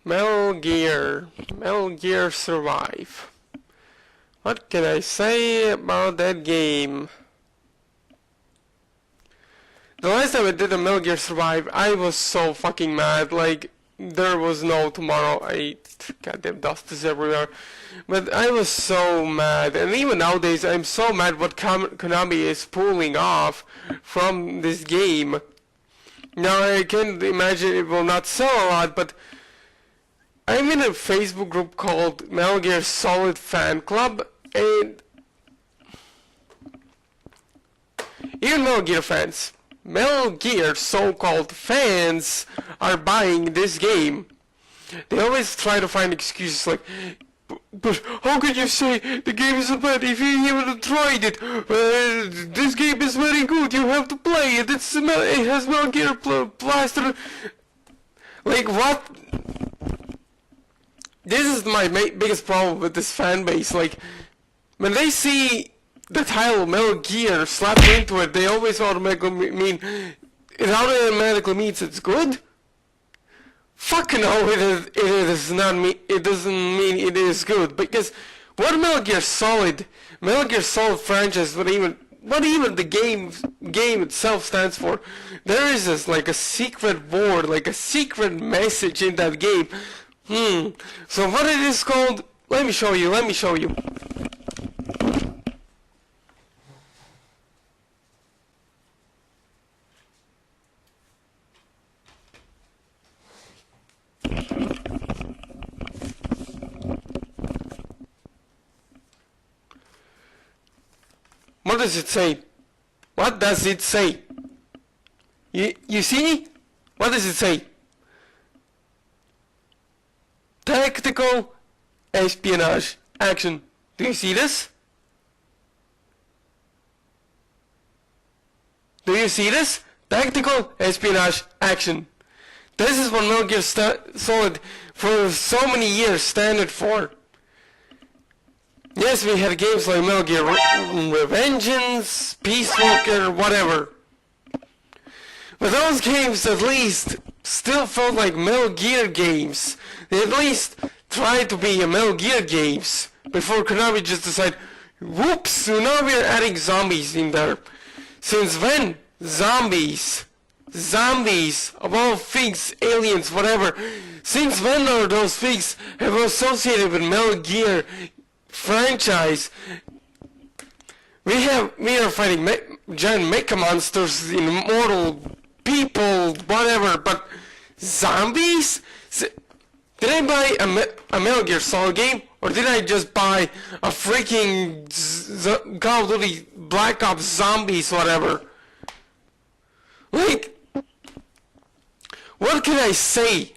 Metal Gear Survive. What can I say about that game? The last time I did a Metal Gear Survive, I was so fucking mad, like, there was no tomorrow. Goddamn dust is everywhere. But I was so mad, and even nowadays I'm so mad what Konami is pulling off from this game. Now I can imagine it will not sell a lot, but I'm in a Facebook group called Metal Gear Solid Fan Club, and even Metal Gear fans, Metal Gear so-called fans are buying this game. They always try to find excuses like, but how can you say the game is bad if you even tried it? This game is very good, you have to play it. It has Metal Gear Blaster. Like, what? This is my biggest problem with this fan base. Like, when they see the title Metal Gear slapped into it, they always automatically mean it automatically means it's good. Fuck no, it does not mean, it doesn't mean it is good, because what Metal Gear Solid franchise, what even the game itself stands for, there is this, like, a secret word, like a secret message in that game. So what it is called? Let me show you. What does it say? What does it say? You see? What does it say? Tactical espionage action. Do you see this? Do you see this? Tactical espionage action. This is what Metal Gear Solid for so many years standard for. Yes, we had games like Metal Gear Revengeance, Peace Walker, whatever. But those games at least still felt like Metal Gear games. They at least tried to be Metal Gear games before Konami just decided, whoops, so now we're adding zombies in there. Since when? Zombies, of all things, aliens, whatever. Since when are those things have associated with Metal Gear franchise? We are fighting giant mecha monsters, immortal people, whatever, but zombies? Did I buy a Metal Gear Solid game, or did I just buy a freaking Call of Duty Black Ops Zombies, whatever? Like, what can I say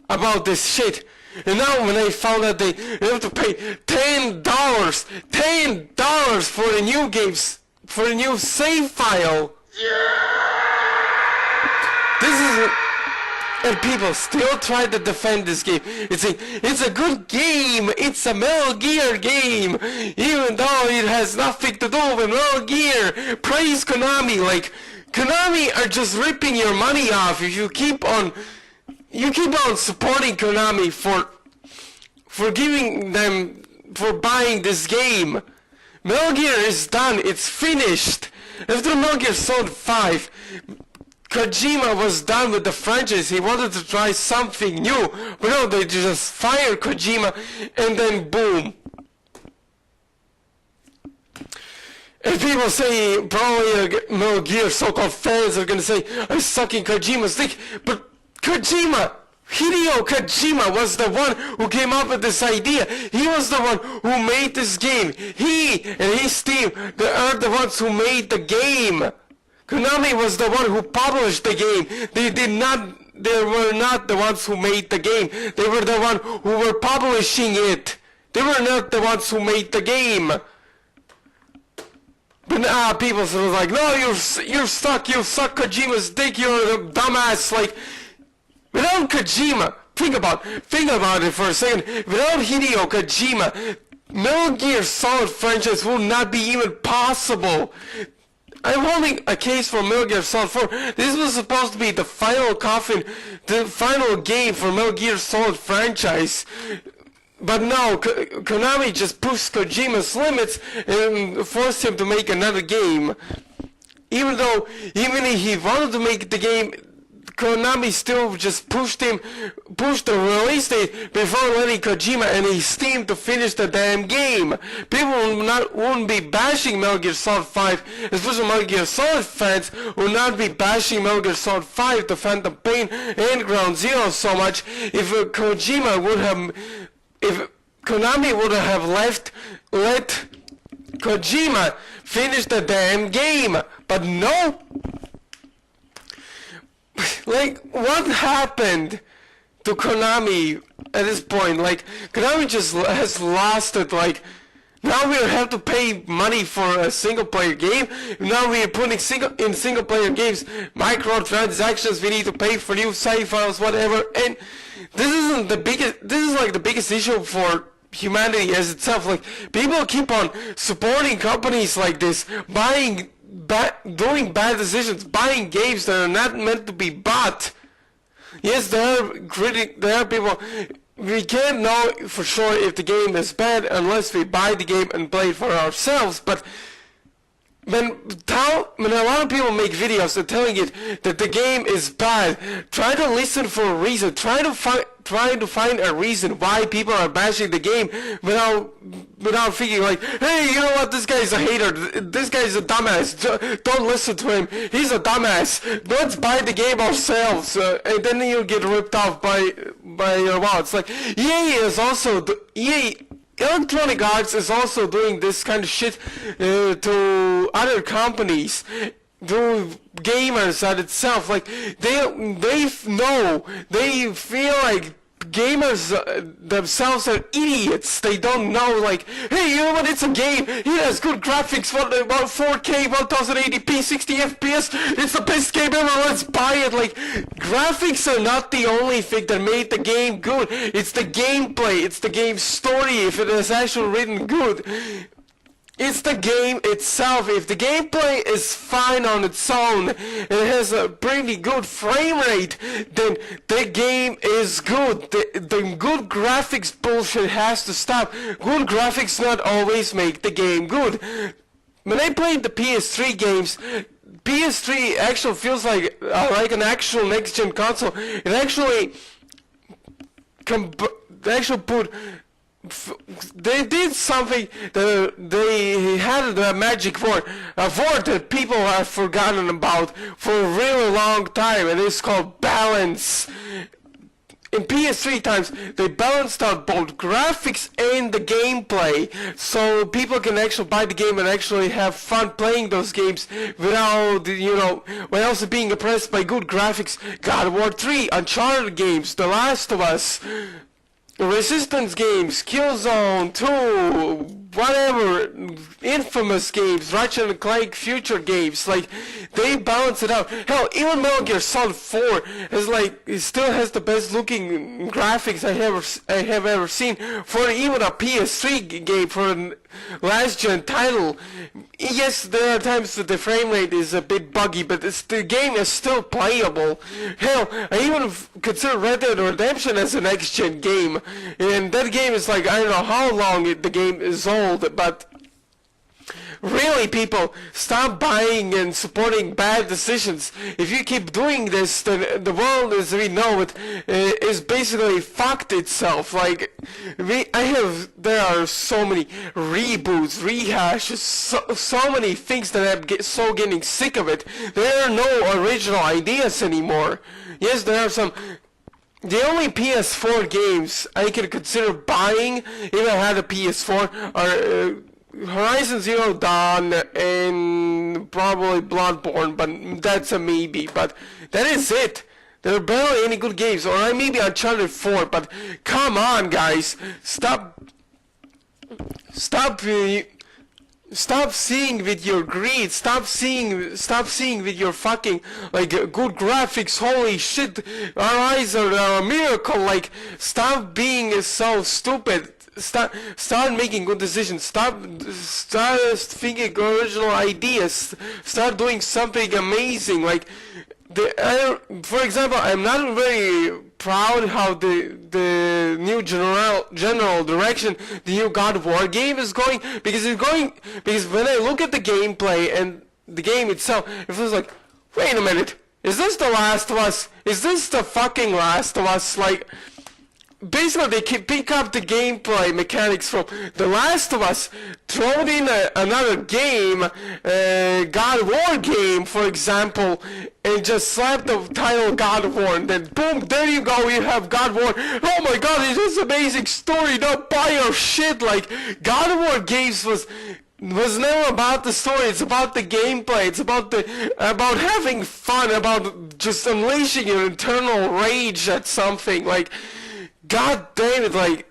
about this shit? And now when I found out they have to pay $10 for the new games, for the new save file. This is, and people still try to defend this game. It's a good game. It's a Metal Gear game, even though it has nothing to do with Metal Gear. Praise Konami. Like, Konami are just ripping your money off if you keep on supporting Konami for giving them, for buying this game. Metal Gear is done. It's finished. After Metal Gear Solid 5, Kojima was done with the franchise. He wanted to try something new, but no, they just fired Kojima, and then boom. And people say, probably Metal Gear so-called fans are gonna say, I'm sucking Kojima's dick, but Hideo Kojima was the one who came up with this idea. He was the one who made this game. He and his team, they are the ones who made the game. Konami was the one who published the game. They were not the ones who made the game. They were the one who were publishing it. They were not the ones who made the game. But people were like, no, you're stuck. You suck Kojima's dick. You're a dumbass. Like, without Kojima, think about it for a second. Without Hideo Kojima, Metal Gear Solid franchise will not be even possible. I'm holding a case for Metal Gear Solid 4. This was supposed to be the final coffin, the final game for Metal Gear Solid franchise. But no, Konami just pushed Kojima's limits and forced him to make another game. Even if he wanted to make the game, Konami still just pushed the release date before letting Kojima and his team to finish the damn game. People wouldn't be bashing Metal Gear Solid 5, especially Metal Gear Solid fans would not be bashing Metal Gear Solid 5, The Phantom Pain, and Ground Zero so much if Konami would have let Kojima finish the damn game. But no. Like, what happened to Konami at this point? Like, Konami just has lost it. Like, now we have to pay money for a single-player game. Now we are putting single-player games microtransactions. We need to pay for new save files, whatever. And this isn't the biggest. This is like the biggest issue for humanity as itself. Like, people keep on supporting companies like this, doing bad decisions, buying games that are not meant to be bought. Yes, there are people. We can't know for sure if the game is bad unless we buy the game and play it for ourselves. But when a lot of people make videos and telling it that the game is bad, try to listen for a reason. Try to find a reason why people are bashing the game without thinking like, hey, you know what, this guy's a hater, this guy's a dumbass, don't listen to him, he's a dumbass, let's buy the game ourselves, and then you get ripped off by your wallets. Like, Electronic Arts is also doing this kind of shit to other companies, to gamers at itself. Like, they feel like gamers themselves are idiots. They don't know, like, hey, you know what, it's a game, it has good graphics, about 4K, 1080p, 60 FPS, it's the best game ever, let's buy it. Like, graphics are not the only thing that made the game good, it's the gameplay, it's the game story, if it is actually written good. It's the game itself. If the gameplay is fine on its own and it has a pretty good frame rate, then the game is good. The good graphics bullshit has to stop. Good graphics not always make the game good. When I played the PS3 games, PS3 actually feels like an actual next-gen console. It actually put. They did something that they had the magic word, a word that people have forgotten about for a really long time, and it's called balance. In PS3 times, they balanced out both graphics and the gameplay, so people can actually buy the game and actually have fun playing those games without, while also being impressed by good graphics. God of War 3, Uncharted games, The Last of Us, Resistance games, Killzone 2, whatever, Infamous games, Ratchet and Clank Future games, like, they balance it out. Hell, even Metal Gear Solid 4 it still has the best looking graphics I have ever seen for even a PS3 game, for a last gen title. Yes, there are times that the frame rate is a bit buggy, but the game is still playable. Hell, I even consider Red Dead Redemption as a next gen game, and that game is like, I don't know how long the game is old, but really, people, stop buying and supporting bad decisions. If you keep doing this, then the world as we know it is basically fucked itself. Like, there are so many reboots, rehashes, so many things that I'm getting sick of it. There are no original ideas anymore. Yes, there are some. The only PS4 games I can consider buying if I had a PS4 are Horizon Zero Dawn and probably Bloodborne, but that's a maybe. But that is it. There are barely any good games, or maybe Uncharted 4. But come on, guys, stop seeing with your greed. Stop seeing with your fucking good graphics. Holy shit, our eyes are a miracle. Like, stop being so stupid. start making good decisions. Start thinking original ideas. Start doing something amazing. Like for example, I'm not very proud how the new general direction the new God of War game is going, because when I look at the gameplay and the game itself, it feels like, wait a minute, is this The Last of Us? Is this the fucking Last of Us? Like, basically they can pick up the gameplay mechanics from The Last of Us, throw in another game, God of War game, for example, and just slap the title God of War, and then boom, there you go, you have God of War. Oh my god, it's this amazing story, don't buy our shit. Like, God of War games was never about the story, it's about the gameplay, it's about having fun, about just unleashing your internal rage at something. Like, god damn it, like,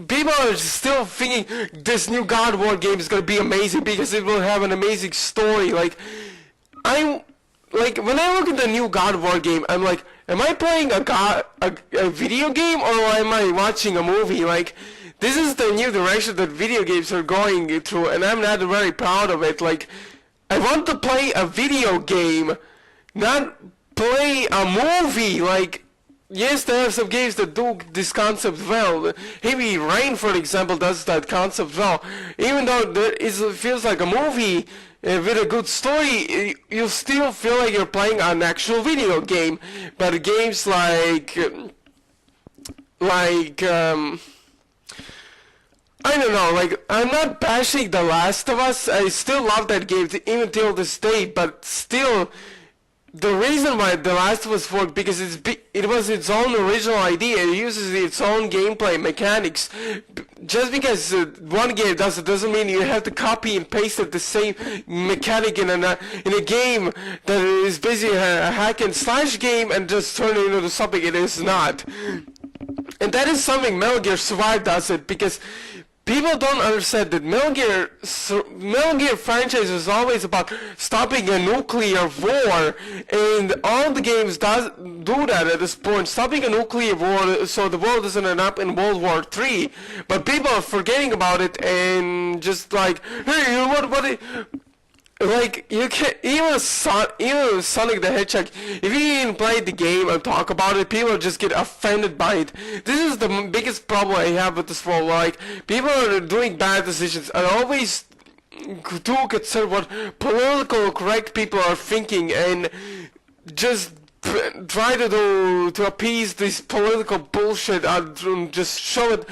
people are still thinking this new God of War game is gonna be amazing because it will have an amazing story. Like, when I look at the new God of War game, I'm like, am I playing a video game, or am I watching a movie? Like, this is the new direction that video games are going through, and I'm not very proud of it. Like, I want to play a video game, not play a movie. Like, yes, there are some games that do this concept well. Heavy Rain, for example, does that concept well. Even though it feels like a movie with a good story, you still feel like you're playing an actual video game. But games like I don't know, like, I'm not bashing The Last of Us. I still love that game even till this day, but still, the reason why The Last of Us worked, because it was its own original idea. It uses its own gameplay mechanics. Just because one game does it doesn't mean you have to copy and paste it the same mechanic in a game that is basically a hack and slash game and just turn it into something it is not. And that is something Metal Gear Survive does it, because people don't understand that Metal Gear franchise is always about stopping a nuclear war, and all the games do that at this point, stopping a nuclear war so the world doesn't end up in World War III. But people are forgetting about it and just like, hey, you know what? Like, you can't, even Sonic the Hedgehog, if you even play the game and talk about it, people just get offended by it. This is the biggest problem I have with this world. Like, people are doing bad decisions. I always do consider what political correct people are thinking, and just try to appease this political bullshit and just shoved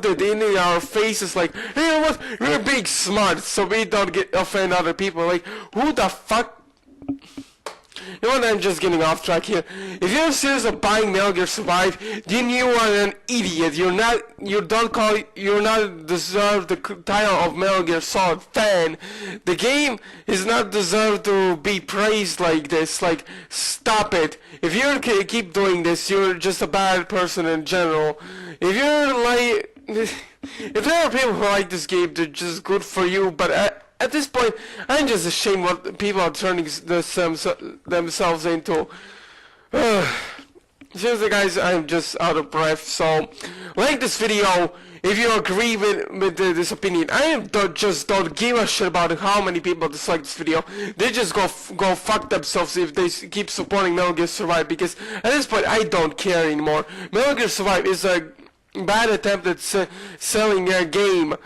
it in our faces, like, hey, you know what, we're being smart so we don't offend other people. Like, who the fuck? You know what, I'm just getting off track here. If you're serious about buying Metal Gear Survive, then you are an idiot. You not deserve the title of Metal Gear Solid fan. The game is not deserved to be praised like this. Like, stop it. If you keep doing this, you're just a bad person in general. If you're like, if there are people who like this game, they're just good for you, but at this point, I'm just ashamed what people are turning themselves into. Seriously, guys, I'm just out of breath. So, like this video if you agree with this opinion. Just don't give a shit about how many people dislike this video. They just go fuck themselves if they keep supporting Metal Gear Survive, because at this point, I don't care anymore. Metal Gear Survive is a bad attempt at selling a game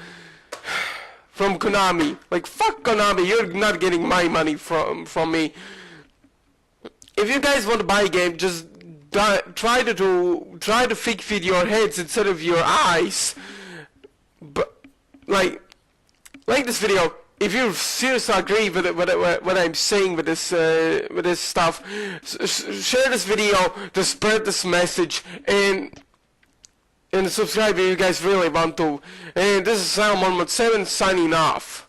from Konami. Like, fuck Konami, you're not getting my money from me. If you guys want to buy a game, just try to fix with your heads instead of your eyes. But like this video, if you seriously agree with what I'm saying with this stuff, share this video to spread this message, and subscribe if you guys really want to. And this is Sam 117 signing off.